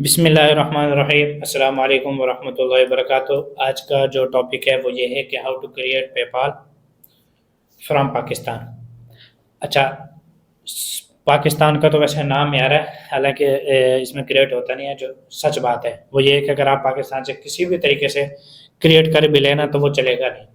बिस्मिल्लाहिर्रहमानिर्रहीम अस्सलाम वालेकुम वरहमतुल्लाहि वबरकातुहू। आज का जो टॉपिक है वो ये है कि how to create PayPal from Pakistan. अच्छा, पाकिस्तान का तो वैसे नाम यार है, हालांकि इसमें क्रिएट होता नहीं है। जो सच बात है वो ये है कि अगर आप पाकिस्तान से किसी भी तरीके से क्रिएट कर भी लेना तो वो चलेगा नहीं,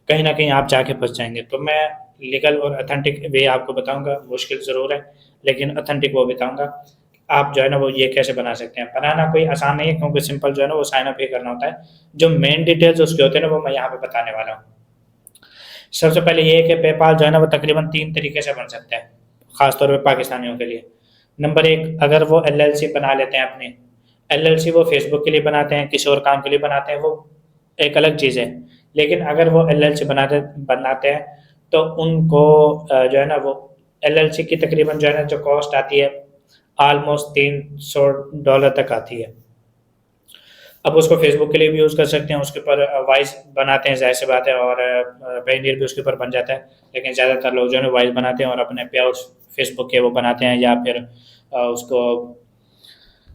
कहीं ना कहीं आप जाके फंस जाएंगे। तो मैं लीगल और अथेंटिक वे आपको बताऊंगा, मुश्किल ज़रूर है लेकिन अथेंटिक वो बताऊंगा। आप जो है ना वो ये कैसे बना सकते हैं। बनाना कोई आसान नहीं है क्योंकि सिंपल जो है ना वो साइन अप ही करना होता है। जो मेन डिटेल्स उसके होते हैं ना वो मैं यहाँ पे बताने वाला हूँ। सबसे पहले ये है कि पेपाल जो है ना वो तकरीबन 3 तरीके से बन सकता है, खासतौर पे पाकिस्तानियों के लिए। नंबर एक, अगर वो एलएलसी बना लेते हैं अपनी। एलएलसी वो फेसबुक के लिए बनाते हैं, किसी और काम के लिए बनाते हैं, वो एक अलग चीज़ है। लेकिन अगर वो एलएलसी बनाते हैं तो उनको जो है ना वो एलएलसी की तकरीबन जो है ना जो कॉस्ट आती है ऑलमोस्ट $300 तक आती है। अब उसको फेसबुक के लिए भी यूज़ कर सकते हैं, उसके ऊपर वॉइस बनाते हैं, जाहिर सी बात है, और पेनियर भी उसके ऊपर बन जाता है। लेकिन ज़्यादातर लोग जो है ना वॉइस बनाते हैं और अपने पे आउट्स फेसबुक के वो बनाते हैं, या फिर उसको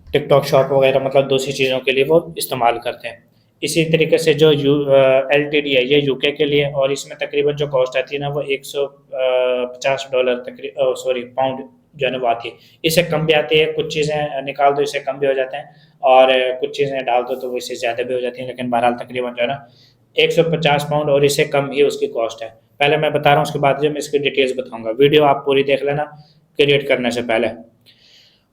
टिकटॉक शॉप वगैरह मतलब दूसरी चीज़ों के लिए वो इस्तेमाल करते हैं। इसी तरीके से जो एल टी डी है ये यूके के लिए, और इसमें तकरीबन जो कॉस्ट आती है ना वो $150 तक, सॉरी पाउंड जो है ना वो आती है। इससे कम भी आती है, कुछ चीज़ें निकाल दो इससे कम भी हो जाते हैं, और कुछ चीज़ें डाल दो तो वो इससे ज़्यादा भी हो जाती हैं। लेकिन बहरहाल तकरीबन जो है ना 150 पाउंड और इससे कम ही उसकी कॉस्ट है। पहले मैं बता रहा हूँ, उसके बाद जो मैं इसकी डिटेल्स बताऊंगा। वीडियो आप पूरी देख लेना क्रिएट करने से पहले।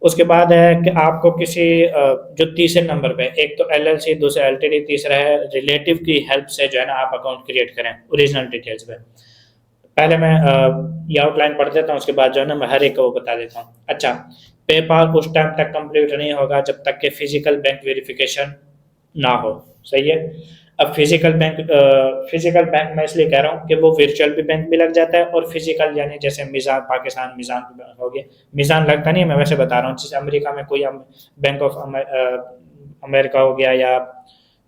उसके बाद है कि आपको किसी जो तीसरे नंबर पे, एक तो एलएलसी, दूसरा एलटीडी, तीसरा है रिलेटिव की हेल्प से जो है ना आप अकाउंट क्रिएट करें ओरिजिनल डिटेल्स पे। पहले मैं ये आउटलाइन पढ़ देता हूँ, उसके बाद जो है ना मैं हर एक को बता देता हूँ। अच्छा, पेपाल उस टाइम तक कंप्लीट नहीं होगा जब तक कि फिजिकल बैंक वेरिफिकेशन ना हो। सही है। अब फिजिकल बैंक मैं इसलिए कह रहा हूँ कि वो वर्चुअल भी बैंक भी लग जाता है, और फिजिकल यानी जैसे मिजान, पाकिस्तान मिजान हो गया। मिजान लगता नहीं है, मैं वैसे बता रहा हूँ। जैसे अमेरिका में कोई बैंक ऑफ अमेरिका हो गया, या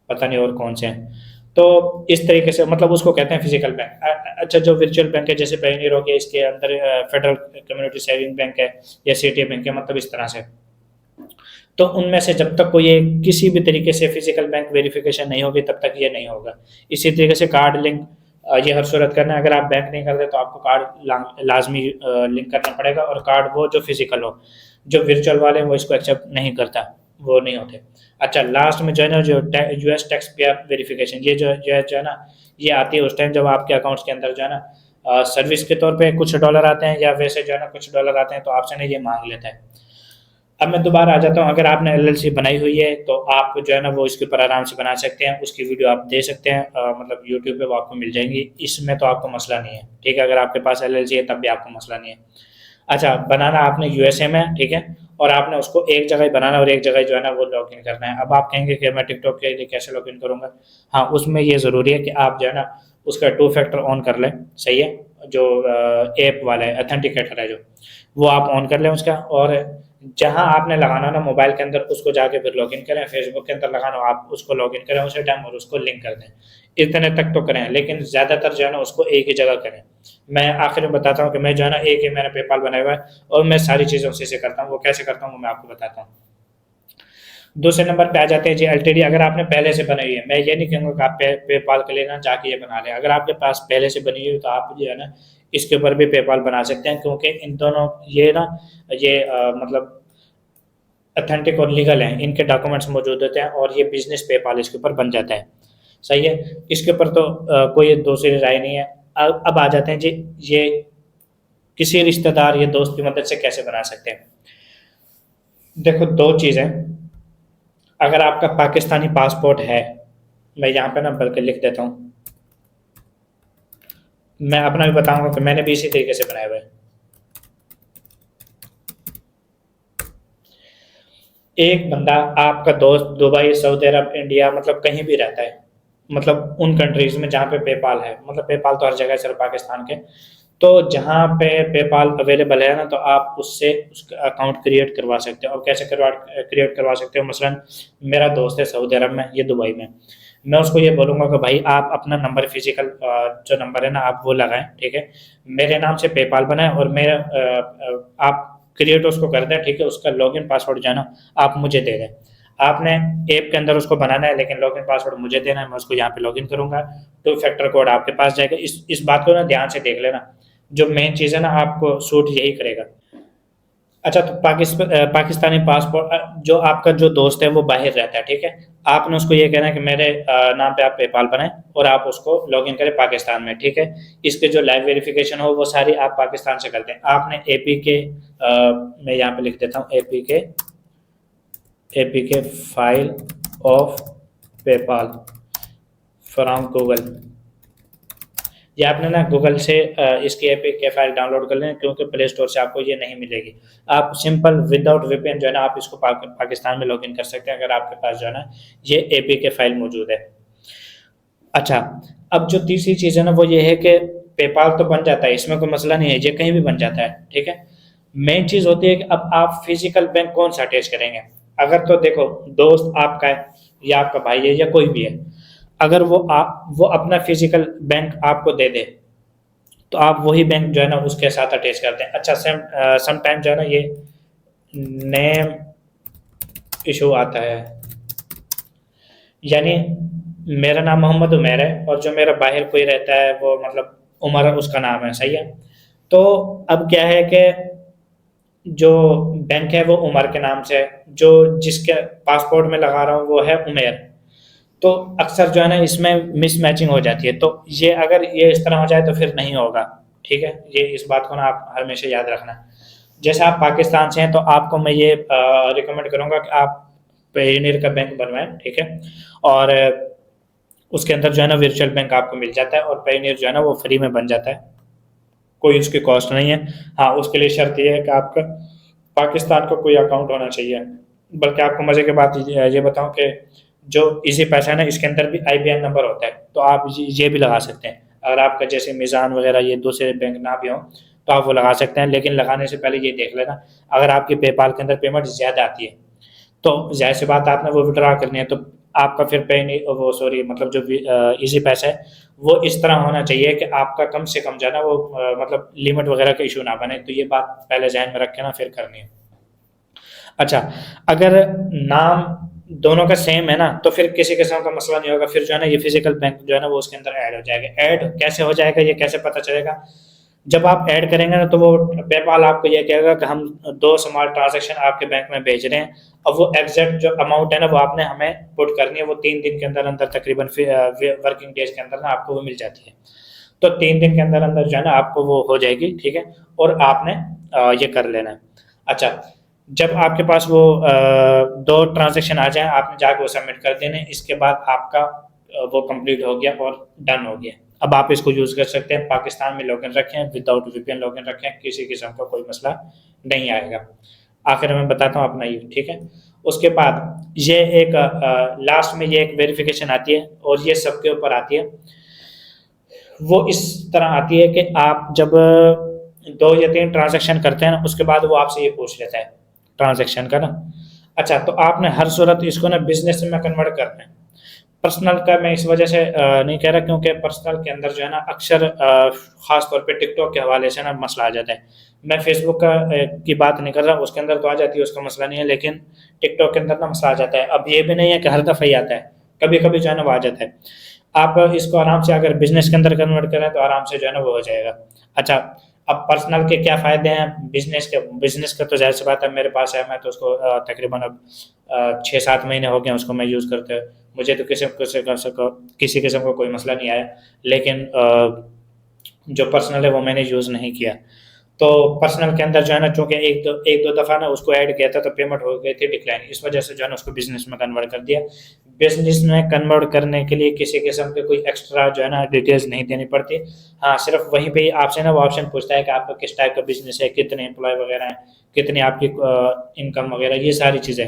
पता नहीं और कौन से हैं। तो इस तरीके से मतलब उसको कहते हैं फिजिकल बैंक। अच्छा, जो वर्चुअल बैंक है जैसे पेयोनियर हो गया, इसके अंदर फेडरल कम्युनिटी सेविंग बैंक है या सीटीए बैंक है, मतलब इस तरह से। तो उनमें से जब तक कोई किसी भी तरीके से फिजिकल बैंक वेरिफिकेशन नहीं होगी तब तक ये नहीं होगा। इसी तरीके से कार्ड लिंक ये हर सूरत करना है। अगर आप बैंक नहीं करते तो आपको कार्ड लाजमी लिंक करना पड़ेगा, और कार्ड वो जो फिजिकल हो। जो वर्चुअल वाले हैं वो इसको एक्सेप्ट नहीं करता, वो नहीं होते। अच्छा, लास्ट में जो है ना जो यूएस टैक्स पेयर वेरिफिकेशन, ये जो है ना ये आती है उस टाइम जब आपके अकाउंट्स के अंदर जो है ना सर्विस के तौर पे कुछ डॉलर आते हैं, या वैसे जो है ना कुछ डॉलर आते हैं, तो आपसे ना ये मांग लेता है। अब मैं दोबारा आ जाता हूँ। अगर आपने एलएलसी बनाई हुई है तो आप जो है ना वो इसके ऊपर आराम से बना सकते हैं। उसकी वीडियो आप दे सकते हैं, मतलब यूट्यूब पे वो आपको मिल जाएंगी। इसमें तो आपको मसला नहीं है, ठीक है। अगर आपके पास एलएलसी है तब भी आपको मसला नहीं है। अच्छा, बनाना आपने यूएसए में, ठीक है, और आपने उसको एक जगह ही बनाना और एक जगह ही जो है ना वो लॉग इन करना है। अब आप कहेंगे कि मैं टिकटॉक के लिए कैसे लॉग इन करूँगा। हाँ, उसमें ये ज़रूरी है कि आप जो है ना उसका 2 फैक्टर ऑन कर लें। सही है। जो ऐप वाला है, अथेंटिकेटर है जो, वो आप ऑन कर लें उसका। और जहाँ आपने लगाना ना मोबाइल के अंदर, उसको जाके फिर लॉगिन करें। फेसबुक के अंदर लगाना आप उसको लॉगिन करें उसी टाइम, और उसको लिंक कर दें। इतने तक तो करें, लेकिन ज़्यादातर जो है ना उसको एक ही जगह करें। मैं आखिर में बताता हूँ कि मैं जो है ना एक ही मैंने पेपाल बनाया हुआ है, और मैं सारी चीज़ें उसी से करता हूँ। वो कैसे करता हूँ वो मैं आपको बताता हूँ। दूसरे नंबर पे आ जाते हैं जी एलटीडी। अगर आपने पहले से बनाई है, मैं ये नहीं कहूँगा कि आप पेपाल के लिए ना जाके ये बना लें। अगर आपके पास पहले से बनी हुई है तो आप जो है ना इसके ऊपर भी पेपाल बना सकते हैं, क्योंकि इन दोनों ये ना ये मतलब अथेंटिक और लीगल हैं। इनके डॉक्यूमेंट्स मौजूद होते हैं, और ये बिजनेस पेपाल इसके ऊपर बन जाता है। सही है। इसके ऊपर तो कोई दूसरी राय नहीं है। अब आ जाते हैं जी, ये किसी रिश्तेदार या दोस्त की मदद से कैसे बना सकते हैं। देखो, दो चीज़ें। अगर आपका पाकिस्तानी पासपोर्ट है, मैं यहाँ पे ना बल्कि लिख देता हूँ, मैं अपना भी बताऊंगा कि मैंने भी इसी तरीके से बनाया हुआ है। एक बंदा, आपका दोस्त, दुबई, सऊदी अरब, इंडिया, मतलब कहीं भी रहता है, मतलब उन कंट्रीज में जहाँ पे पेपाल है। मतलब पेपाल तो हर जगह है, सिर्फ पाकिस्तान के। तो जहाँ पे पेपाल अवेलेबल है ना, तो आप उससे उसका अकाउंट क्रिएट करवा सकते हो। और कैसे क्रिएट करवा सकते हो, मसलन मेरा दोस्त है सऊदी अरब में, ये दुबई में। मैं उसको ये बोलूँगा कि भाई आप अपना नंबर, फिजिकल जो नंबर है ना आप वो लगाएं, ठीक है। मेरे नाम से पेपाल बनाएं, और मेरा आप क्रिएट उसको कर दें, ठीक है। उसका लॉगिन पासवर्ड जो है ना आप मुझे दे दें। आपने ऐप के अंदर उसको बनाना है, लेकिन लॉगिन पासवर्ड मुझे देना है, मैं उसको यहाँ पे लॉगिन करूंगा, 2 फैक्टर कोड आपके पास जाएगा। इस बात को ना ध्यान से देख लेना, जो मेन चीज़ है ना आपको सूट यही करेगा। अच्छा, तो पाकिस्तानी पासपोर्ट, जो आपका जो दोस्त है वो बाहर रहता है, ठीक है। आपने उसको ये कहना है कि मेरे नाम पे आप पेपाल बनाएं और आप उसको लॉगिन करें पाकिस्तान में, ठीक है। इसके जो लाइव वेरिफिकेशन हो वो सारी आप पाकिस्तान से करते हैं। आपने एपी के मैं यहाँ पे लिख देता हूँ, एपी के file of PayPal from Google. ये आपने ना गूगल से इसकी एपी फाइल डाउनलोड कर लें, क्योंकि प्ले स्टोर से आपको ये नहीं मिलेगी। आप सिंपल विदाउट वीपीएन जो है ना आप इसको पाकिस्तान में लॉगिन कर सकते हैं, अगर आपके पास जो है ना ये एपी के फाइल मौजूद है। अच्छा, अब जो तीसरी चीज़ है ना वो ये है कि पेपाल तो बन जाता है, इसमें कोई मसला नहीं है, ये कहीं भी बन जाता है, ठीक है। मेन चीज़ होती है कि अब आप फिजिकल बैंक कौन सा अटैच करेंगे। अगर तो देखो दोस्त आपका है या आपका भाई है या कोई भी है, अगर वो अपना फिजिकल बैंक आपको दे दे तो आप वही बैंक जो है ना उसके साथ अटैच करते हैं। अच्छा, समटाइम जो है ना ये नेम इशू आता है, यानी मेरा नाम मोहम्मद उमैर है और जो मेरा बाहर कोई रहता है वो मतलब उमर उसका नाम है, सही है। तो अब क्या है कि जो बैंक है वो उमर के नाम से है, जो जिसके पासपोर्ट में लगा रहा हूँ वो है उमेर। तो अक्सर जो है ना इसमें मिसमैचिंग हो जाती है, तो ये अगर ये इस तरह हो जाए तो फिर नहीं होगा, ठीक है। ये इस बात को ना आप हमेशा याद रखना। जैसे आप पाकिस्तान से हैं तो आपको मैं ये रिकमेंड करूंगा कि आप पेयोनियर का बैंक बनवाएं, ठीक है। और उसके अंदर जो है ना वर्चुअल बैंक आपको मिल जाता है, और पेयोनियर जो है ना वो फ्री में बन जाता है, कोई उसकी कॉस्ट नहीं है। हाँ, उसके लिए शर्त ये है कि आपका पाकिस्तान का कोई अकाउंट होना चाहिए। बल्कि आपको मजे की बात ये बताऊं कि जो इजी पैसा है ना इसके अंदर भी आईबीएन नंबर होता है, तो आप ये भी लगा सकते हैं। अगर आपका जैसे मिजान वगैरह ये दूसरे बैंक ना भी हो तो आप वो लगा सकते हैं, लेकिन लगाने से पहले ये देख लेना अगर आपकी पेपाल के अंदर पेमेंट ज़्यादा आती है तो जाहिर सी बात आपने वो विड्रा करनी है, तो आपका फिर पे नहीं वो सॉरी मतलब जो इजी पैसा है वो इस तरह होना चाहिए कि आपका कम से कम जो है ना वो मतलब लिमिट वगैरह का इशू ना बने। तो ये बात पहले जहन में रख के ना फिर करनी है। अच्छा, अगर नाम दोनों का सेम है ना तो फिर किसी किस्म का मसला नहीं होगा, फिर जो है ना ये फिजिकल बैंक जो है ना वो उसके अंदर ऐड हो जाएगा। ऐड कैसे हो जाएगा, ये कैसे पता चलेगा, जब आप ऐड करेंगे ना तो वो पेपाल आपको ये कहेगा कि हम 2 स्मॉल ट्रांजैक्शन आपके बैंक में भेज रहे हैं। अब वो एग्जैक्ट जो अमाउंट है ना वो आपने हमें पुट करनी है, वो 3 दिन के अंदर अंदर तकरीबन वर्किंग डेज के अंदर ना आपको वो मिल जाती है। तो 3 दिन के अंदर अंदर जो है ना आपको वो हो जाएगी, ठीक है। और आपने ये कर लेना है। अच्छा, जब आपके पास वो 2 ट्रांजेक्शन आ जाए आपने जाके वो सबमिट कर देने, इसके बाद आपका वो कंप्लीट हो गया और डन हो गया। अब आप इसको यूज़ कर सकते हैं, पाकिस्तान में लॉगिन रखें, विदाउट वीपीएन लॉगिन रखें, किसी किस्म का कोई मसला नहीं आएगा। आखिर में बताता हूँ अपना यूज, ठीक है। उसके बाद ये एक लास्ट में ये एक वेरिफिकेशन आती है और ये सबके ऊपर आती है। वो इस तरह आती है कि आप जब 2 या 3 ट्रांजेक्शन करते हैं ना उसके बाद वो आपसे ये पूछ लेता है ट्रांजेक्शन का ना। अच्छा, तो आपने हर सूरत इसको ना बिजनेस में कन्वर्ट करना है। पर्सनल का मैं इस वजह से नहीं कह रहा क्योंकि पर्सनल के अंदर जो है ना अक्सर खास तौर पे टिकटॉक के हवाले से ना मसला आ जाता है। मैं फेसबुक की बात नहीं कर रहा, उसके अंदर तो आ जाती है, उसका मसला नहीं है, लेकिन टिकटॉक के अंदर ना मसला आ जाता है। अब ये भी नहीं है कि हर दफ़ा ही आता है, कभी कभी जो है ना वो आ जाता है। आप इसको आराम से अगर बिजनेस के अंदर कन्वर्ट करें तो आराम से जो है ना वो हो जाएगा। अच्छा, अब पर्सनल के क्या फ़ायदे हैं, बिजनेस का तो जाहिर सी बात है मेरे पास है, मैं तो उसको तकरीबन अब 6-7 महीने हो गए उसको मैं यूज़ करते हुए। मुझे तो किसी किस्म का कोई मसला नहीं आया, लेकिन जो पर्सनल है वो मैंने यूज़ नहीं किया। तो पर्सनल के अंदर जो है ना चूँकि एक दो दफ़ा ना उसको ऐड किया था तो पेमेंट हो गई थी डिक्लाइन, इस वजह से जो है ना उसको बिजनेस में कन्वर्ट कर दिया। बिजनेस में कन्वर्ट करने के लिए किसी किस्म के कोई एक्स्ट्रा जो है ना डिटेल्स नहीं देनी पड़ती। हाँ, सिर्फ वहीं पे ही आपसे ना वो ऑप्शन पूछता है कि आपका किस टाइप का बिजनेस है, कितने एम्प्लॉय वगैरह हैं, कितनी आपकी इनकम वगैरह, ये सारी चीज़ें।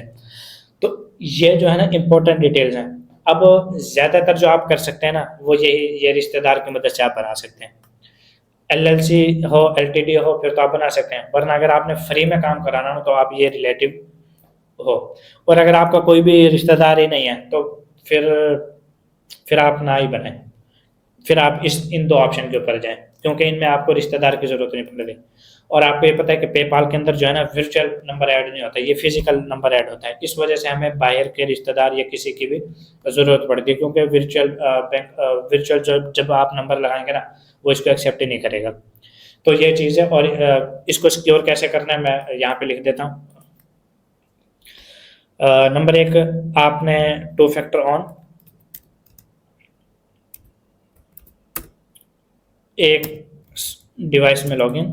तो ये जो है ना इम्पोर्टेंट डिटेल्स हैं। अब ज़्यादातर जो आप कर सकते हैं ना वो ये रिश्तेदार की मदद से आप बना सकते हैं। एलएलसी हो, एलटीडी हो, फिर तो आप बना सकते हैं, वरना अगर आपने फ्री में काम कराना हो तो आप ये रिलेटिव हो। और अगर आपका कोई भी रिश्तेदार ही नहीं है तो फिर आप ना ही बनाएं, फिर आप इन 2 ऑप्शन के ऊपर जाएं। क्योंकि इनमें आपको रिश्तेदार की ज़रूरत नहीं पड़ रही। और आपको ये पता है कि पेपाल के अंदर जो है ना वर्चुअल नंबर ऐड नहीं होता, ये फिजिकल नंबर ऐड होता है। इस वजह से हमें बाहर के रिश्तेदार या किसी की भी ज़रूरत पड़ती है, क्योंकि वर्चुअल बैंक वर्चुअल जब आप नंबर लगाएंगे ना, वो इसको एक्सेप्ट ही नहीं करेगा। तो ये चीज़ है। और इसको सिक्योर कैसे करना है मैं यहाँ पे लिख देता हूँ। नंबर एक, आपने टू फैक्टर ऑन एक डिवाइस में लॉगिन,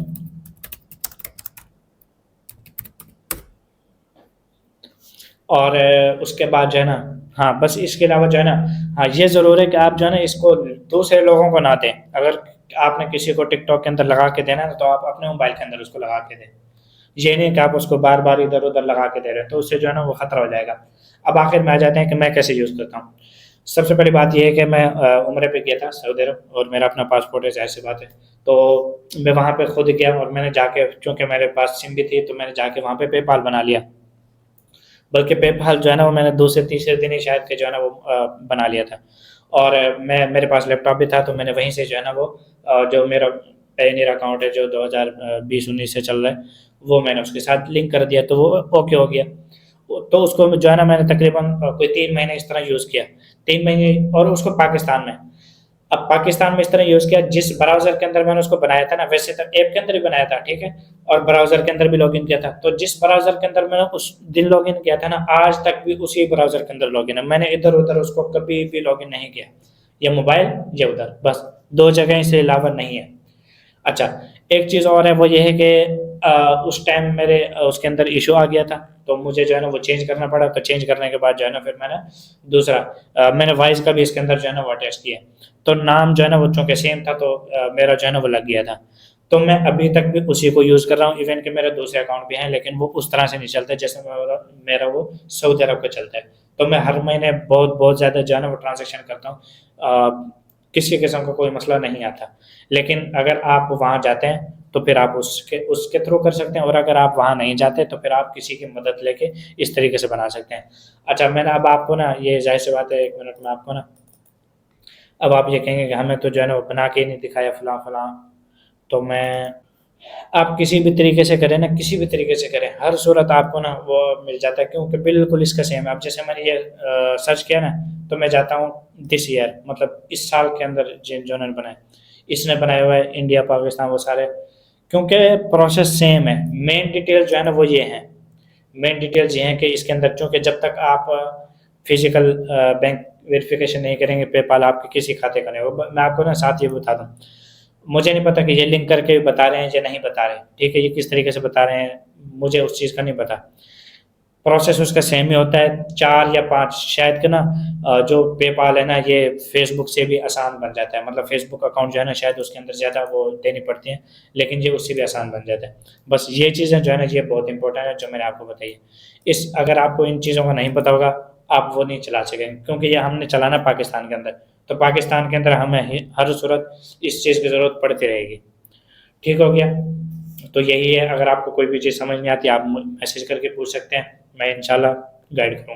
और उसके बाद जो है ना, हाँ बस इसके अलावा जो है ना, हाँ ये ज़रूर है कि आप जो है ना इसको दूसरे लोगों को ना दें। अगर आपने किसी को टिकटॉक के अंदर लगा के देना है तो आप अपने मोबाइल के अंदर उसको लगा के दें। ये नहीं कि आप उसको बार बार इधर उधर लगा के दे रहे हैं, तो उससे जो है ना वो खतरा हो जाएगा। अब आखिर में आ जाते हैं कि मैं कैसे यूज़ करता हूँ। सबसे पहली बात यह है कि मैं उम्रे पे गया था सऊदी अरब, और मेरा अपना पासपोर्ट है, जाहिर सी बात है। तो मैं वहाँ पे खुद गया और मैंने जाके, क्योंकि मेरे पास सिम भी थी, तो मैंने जाके वहाँ पे पेपाल बना लिया। बल्कि पेपाल जो है ना वो मैंने दूसरे तीसरे दिन ही शायद के जो है ना वो बना लिया था। और मेरे पास लैपटॉप भी था, तो मैंने वहीं से जो है ना वो जो मेरा पेनीर अकाउंट है जो 2020-19 से चल रहा है, वो मैंने उसके साथ लिंक कर दिया, तो वो ओके हो गया। तो उसको जो है ना मैंने तकरीबन कोई 3 महीने इस तरह यूज़ किया, 3 महीने, और उसको पाकिस्तान में। अब पाकिस्तान में इस तरह यूज़ किया, जिस ब्राउज़र के अंदर मैंने उसको बनाया था ना, वैसे तो ऐप के अंदर ही बनाया था, ठीक है, और ब्राउज़र के अंदर भी लॉगिन किया था। तो जिस ब्राउज़र के अंदर मैंने उस दिन लॉगिन किया था ना, आज तक भी उसी ब्राउज़र के अंदर लॉगिन है। मैंने इधर उधर उसको कभी भी लॉगिन नहीं किया, या मोबाइल या उधर, बस 2 जगह से अलावा नहीं है। अच्छा, एक चीज़ और है, वो ये है कि उस टाइम मेरे उसके अंदर इशू आ गया था, तो मुझे जो है ना वो चेंज करना पड़ा। तो चेंज करने के बाद जो है ना फिर मैंने दूसरा मैंने वॉइस का भी इसके अंदर जो है ना वो अटैच किया। तो नाम जो है ना वो चूँकि सेम था, तो मेरा जो है ना वो लग गया था। तो मैं अभी तक भी उसी को यूज़ कर रहा हूँ। इवन कि मेरे दूसरे अकाउंट भी हैं, लेकिन वो उस तरह से नहीं चलते जैसे मेरा वो सऊदी अरब का चलता है। तो मैं हर महीने बहुत बहुत ज़्यादा जो है ना वो ट्रांजेक्शन करता हूँ, किसी किस्म का कोई मसला नहीं आता। लेकिन अगर आप वहाँ जाते हैं तो फिर आप उसके उसके थ्रू कर सकते हैं, और अगर आप वहाँ नहीं जाते तो फिर आप किसी की मदद लेके इस तरीके से बना सकते हैं। अच्छा, मैंने अब आपको ना, ये ज़ाहिर सी बात है, 1 मिनट में आपको ना, अब आप ये कहेंगे कि हमें तो जो है ना वो बना के ही नहीं दिखाया फलां फलां। तो मैं, आप किसी भी तरीके से करें ना, किसी भी तरीके से करें, हर सूरत आपको ना वो मिल जाता है, क्योंकि बिल्कुल इसका सेम है। अब जैसे मैंने ये सर्च किया ना, तो मैं जाता हूँ दिस ईयर, मतलब इस साल के अंदर जिन जो उन्होंने बनाए, इसने बनाया हुआ है इंडिया पाकिस्तान वो सारे, क्योंकि प्रोसेस सेम है। मेन डिटेल जो है ना वो ये है, मेन डिटेल्स ये हैं कि इसके अंदर, चूँकि जब तक आप फिजिकल बैंक वेरिफिकेशन नहीं करेंगे, पेपाल आपके किसी खाते का नहीं होगा। मैं आपको ना साथ ये बता दूँ, मुझे नहीं पता कि ये लिंक करके बता रहे हैं या नहीं बता रहे, ठीक है, ये किस तरीके से बता रहे हैं मुझे उस चीज़ का नहीं पता। प्रोसेस उसका सेम ही होता है, 4 या 5 शायद के ना। जो पेपाल है ना, ये फेसबुक से भी आसान बन जाता है, मतलब फेसबुक अकाउंट जो है ना शायद उसके अंदर ज़्यादा वो देनी पड़ती हैं, लेकिन ये उससे भी आसान बन जाता है। बस ये चीज़ें जो है ना ये बहुत इंपॉर्टेंट है जो मैंने आपको बताई है। इस अगर आपको इन चीज़ों का नहीं पता होगा, आप वो नहीं चला सकेंगे, क्योंकि ये हमने चलाना पाकिस्तान के अंदर, तो पाकिस्तान के अंदर हमें हर सूरत इस चीज़ की ज़रूरत पड़ती रहेगी। ठीक हो गया? तो यही है, अगर आपको कोई भी चीज़ समझ नहीं आती आप मैसेज करके पूछ सकते हैं, मैं इंशाल्लाह गाइड करूँगा।